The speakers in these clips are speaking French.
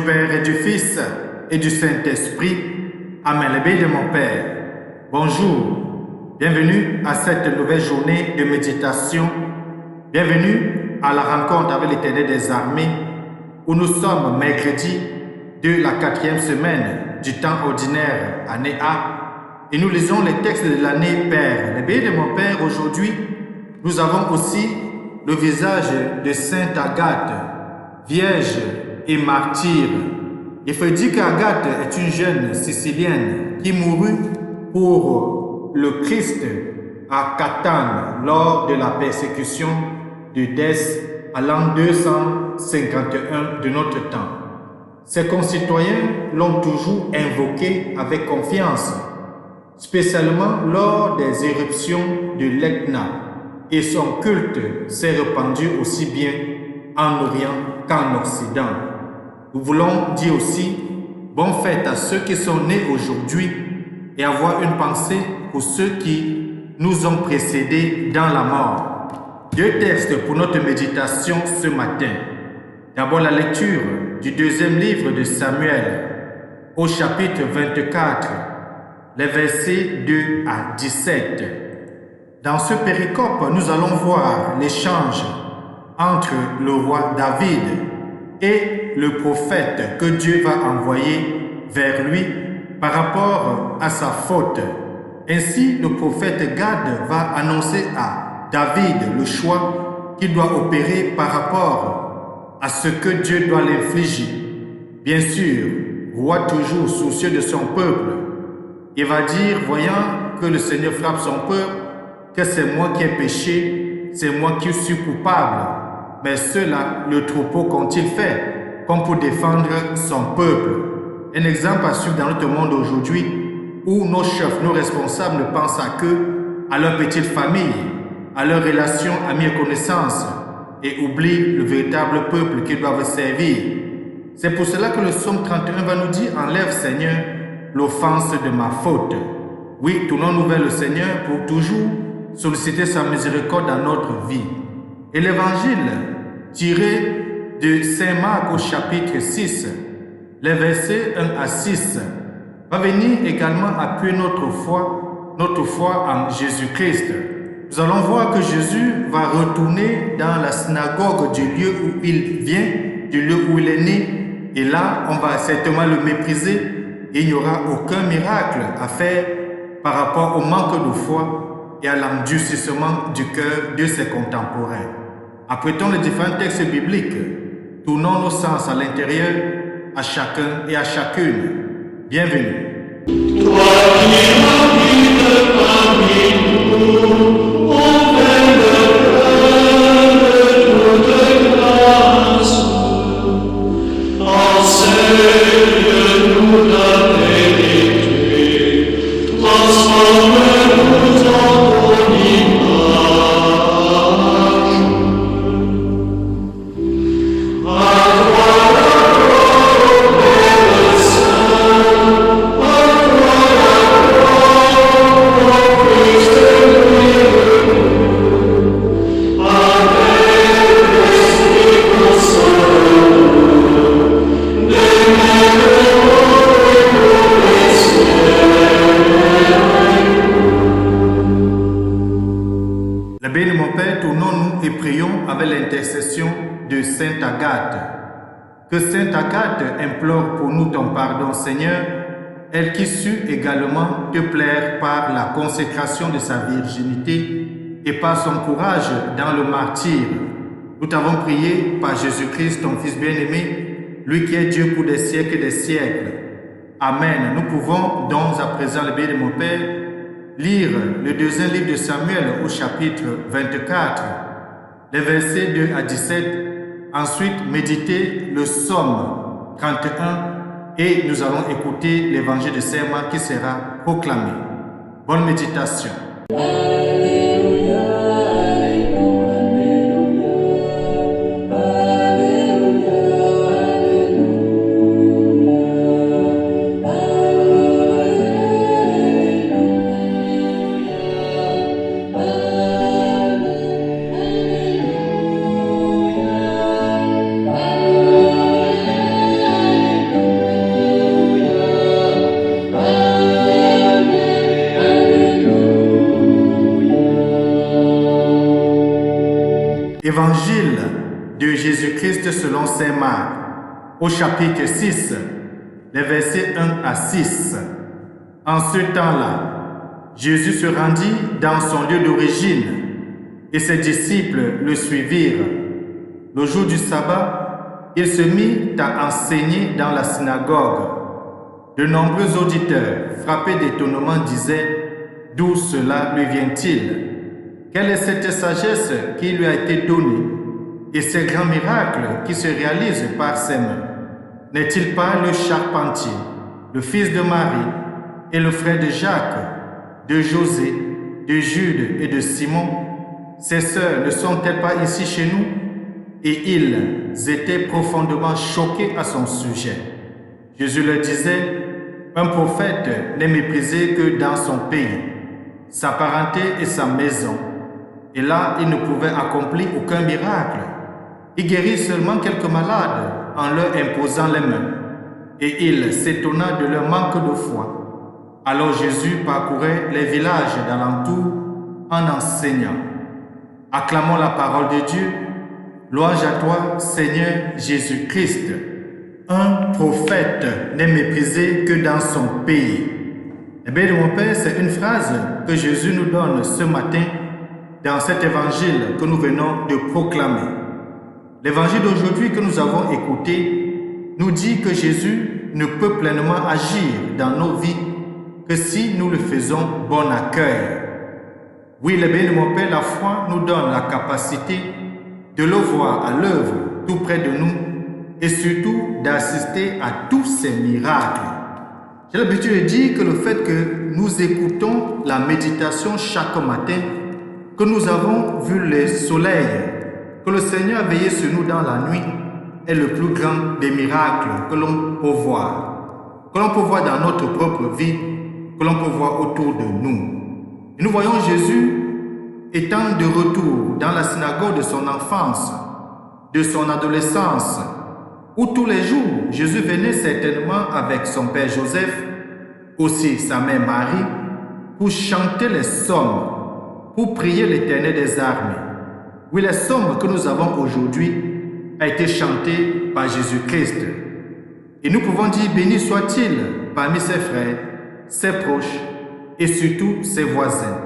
Père et du Fils et du Saint-Esprit. Amen. Le bien de mon Père. Bonjour. Bienvenue à cette nouvelle journée de méditation. Bienvenue à la rencontre avec l'Éternel des armées où nous sommes mercredi de la 4e semaine du temps ordinaire, année A. Et nous lisons les textes de l'année Père. Le bien de mon Père, aujourd'hui, nous avons aussi le visage de Sainte Agathe, vierge et martyre. Il faut dire qu'Agathe est une jeune Sicilienne qui mourut pour le Christ à Catane lors de la persécution de Dès à l'an 251 de notre temps. Ses concitoyens l'ont toujours invoquée avec confiance, spécialement lors des éruptions de l'Etna, et son culte s'est répandu aussi bien en Orient qu'en Occident. Nous voulons dire aussi bonne fête à ceux qui sont nés aujourd'hui et avoir une pensée pour ceux qui nous ont précédés dans la mort. Deux textes pour notre méditation ce matin. D'abord la lecture du deuxième livre de Samuel au chapitre 24, les versets 2 à 17. Dans ce péricope, nous allons voir l'échange entre le roi David et le prophète que Dieu va envoyer vers lui par rapport à sa faute. Ainsi, le prophète Gad va annoncer à David le choix qu'il doit opérer par rapport à ce que Dieu doit l'infliger. Bien sûr, roi toujours soucieux de son peuple, il va dire, voyant que le Seigneur frappe son peuple, que c'est moi qui ai péché, c'est moi qui suis coupable. Mais cela, le troupeau qu'ont-ils fait, comme pour défendre son peuple? Un exemple à suivre dans notre monde aujourd'hui, où nos chefs, nos responsables ne pensent à qu'eux, à leur petite famille, à leurs relations, amis et connaissances, et oublient le véritable peuple qu'ils doivent servir. C'est pour cela que le psaume 31 va nous dire, enlève Seigneur l'offense de ma faute. Oui, tournons-nous vers le Seigneur pour toujours solliciter sa miséricorde dans notre vie. Et l'évangile tiré de Saint Marc au chapitre 6, les versets 1 à 6, va venir également appuyer notre foi en Jésus-Christ. Nous allons voir que Jésus va retourner dans la synagogue du lieu où il vient, du lieu où il est né, et là, on va certainement le mépriser, et il n'y aura aucun miracle à faire par rapport au manque de foi et à l'endurcissement du cœur de ses contemporains. Apprêtons les différents textes bibliques, tournons nos sens à l'intérieur, à chacun et à chacune. Bienvenue. Toi qui habites parmi nous, ouvre le cœur de toute grâce, enseigne-nous la vérité, transforme-nous en ton image. Bien, mon Père, tournons-nous et prions avec l'intercession de Sainte Agathe. Que Sainte Agathe implore pour nous ton pardon, Seigneur, elle qui sut également te plaire par la consécration de sa virginité et par son courage dans le martyre. Nous t'avons prié par Jésus-Christ, ton Fils bien-aimé, lui qui est Dieu pour des siècles et des siècles. Amen. Nous pouvons donc à présent, le bien de mon Père, lire le deuxième livre de Samuel au chapitre 24, les versets 2 à 17. Ensuite, méditer le psaume 31 et nous allons écouter l'évangile de Saint Marc qui sera proclamé. Bonne méditation. Évangile de Jésus-Christ selon saint Marc, au chapitre 6, les versets 1 à 6. En ce temps-là, Jésus se rendit dans son lieu d'origine et ses disciples le suivirent. Le jour du sabbat, il se mit à enseigner dans la synagogue. De nombreux auditeurs, frappés d'étonnement, disaient: d'où cela lui vient-il? Quelle est cette sagesse qui lui a été donnée et ces grands miracles qui se réalisent par ses mains? N'est-il pas le charpentier, le fils de Marie et le frère de Jacques, de José, de Jude et de Simon? Ses sœurs ne sont-elles pas ici chez nous? Et ils étaient profondément choqués à son sujet. Jésus leur disait: un prophète n'est méprisé que dans son pays, sa parenté et sa maison. Et là, il ne pouvait accomplir aucun miracle. Il guérit seulement quelques malades en leur imposant les mains. Et il s'étonna de leur manque de foi. Alors Jésus parcourait les villages d'alentour en enseignant. Acclamons la parole de Dieu. Louange à toi, Seigneur Jésus-Christ. Un prophète n'est méprisé que dans son pays. Eh bien, mon Père, c'est une phrase que Jésus nous donne ce matin dans cet évangile que nous venons de proclamer. L'évangile d'aujourd'hui que nous avons écouté nous dit que Jésus ne peut pleinement agir dans nos vies que si nous le faisons bon accueil. Oui, les bénis de mon Père, la foi nous donne la capacité de le voir à l'œuvre tout près de nous et surtout d'assister à tous ces miracles. J'ai l'habitude de dire que le fait que nous écoutons la méditation chaque matin, que nous avons vu le soleil, que le Seigneur a veillé sur nous dans la nuit, est le plus grand des miracles que l'on peut voir. Que l'on peut voir dans notre propre vie, que l'on peut voir autour de nous. Et nous voyons Jésus étant de retour dans la synagogue de son enfance, de son adolescence, où tous les jours, Jésus venait certainement avec son père Joseph, aussi sa mère Marie, pour chanter les psaumes, pour prier l'Éternel des armées. Oui, les psaumes que nous avons aujourd'hui a été chanté par Jésus-Christ. Et nous pouvons dire: béni soit-il parmi ses frères, ses proches et surtout ses voisins.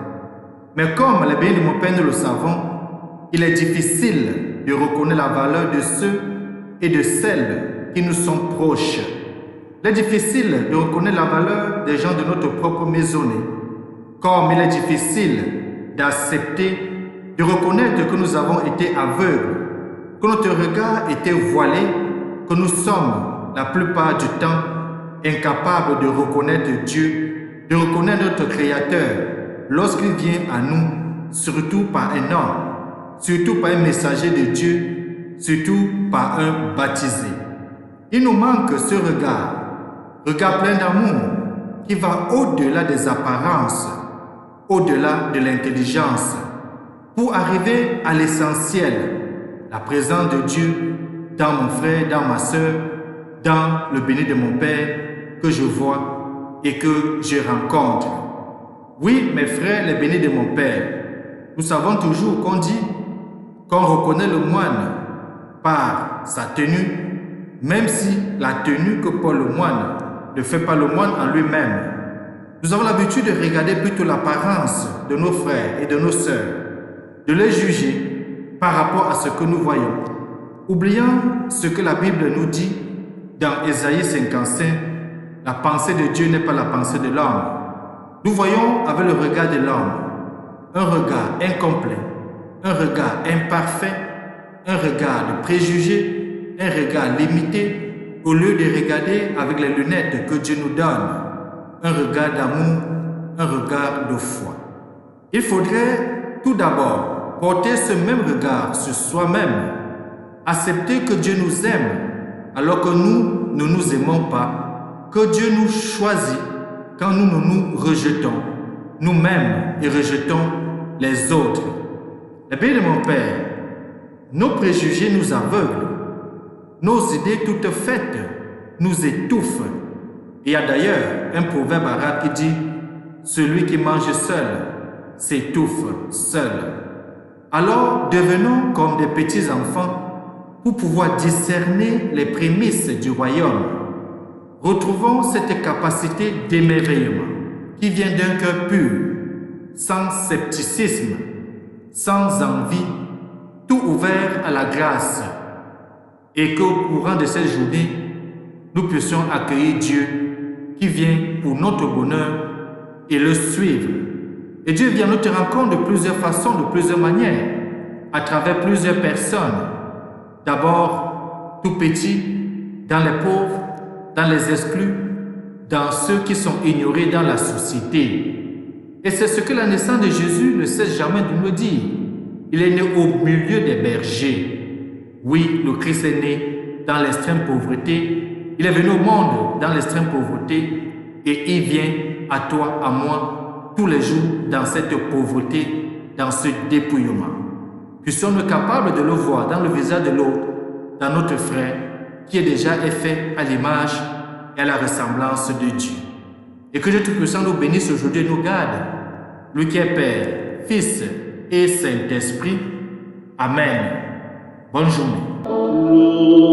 Mais comme les bénis de mon Père nous le savons, il est difficile de reconnaître la valeur de ceux et de celles qui nous sont proches. Il est difficile de reconnaître la valeur des gens de notre propre maisonnée, comme il est difficile d'accepter, de reconnaître que nous avons été aveugles, que notre regard était voilé, que nous sommes la plupart du temps incapables de reconnaître Dieu, de reconnaître notre Créateur lorsqu'il vient à nous, surtout par un homme, surtout par un messager de Dieu, surtout par un baptisé. Il nous manque ce regard plein d'amour qui va au-delà des apparences, au-delà de l'intelligence, pour arriver à l'essentiel, la présence de Dieu dans mon frère, dans ma soeur, dans le béni de mon Père que je vois et que je rencontre. Oui, mes frères, les bénis de mon Père, nous savons toujours qu'on dit qu'on reconnaît le moine par sa tenue, même si la tenue que porte le moine ne fait pas le moine en lui-même. Nous avons l'habitude de regarder plutôt l'apparence de nos frères et de nos sœurs, de les juger par rapport à ce que nous voyons, oubliant ce que la Bible nous dit dans Ésaïe 55, la pensée de Dieu n'est pas la pensée de l'homme. Nous voyons avec le regard de l'homme un regard incomplet, un regard imparfait, un regard de préjugé, un regard limité, au lieu de regarder avec les lunettes que Dieu nous donne, un regard d'amour, un regard de foi. Il faudrait tout d'abord porter ce même regard sur soi-même, accepter que Dieu nous aime alors que nous ne nous aimons pas, que Dieu nous choisit quand nous nous rejetons nous-mêmes et rejetons les autres. Eh bien, mon Père, nos préjugés nous aveuglent, nos idées toutes faites nous étouffent. Il y a d'ailleurs un proverbe arabe qui dit « Celui qui mange seul s'étouffe seul ». Alors devenons comme des petits enfants pour pouvoir discerner les prémices du royaume. Retrouvons cette capacité d'émerveillement qui vient d'un cœur pur, sans scepticisme, sans envie, tout ouvert à la grâce, et qu'au courant de cette journée, nous puissions accueillir Dieu qui vient pour notre bonheur et le suivre. Et Dieu vient à notre rencontre de plusieurs façons, de plusieurs manières, à travers plusieurs personnes. D'abord, tout petit, dans les pauvres, dans les exclus, dans ceux qui sont ignorés dans la société. Et c'est ce que la naissance de Jésus ne cesse jamais de nous dire. Il est né au milieu des bergers. Oui, le Christ est né dans l'extrême pauvreté. Il est venu au monde dans l'extrême pauvreté et il vient à toi, à moi, tous les jours dans cette pauvreté, dans ce dépouillement. Puissions-nous capables de le voir dans le visage de l'autre, dans notre frère, qui est déjà fait à l'image et à la ressemblance de Dieu. Et que Dieu Tout-Puissant nous bénisse aujourd'hui et nous garde. Lui qui est Père, Fils et Saint-Esprit. Amen. Bonne journée.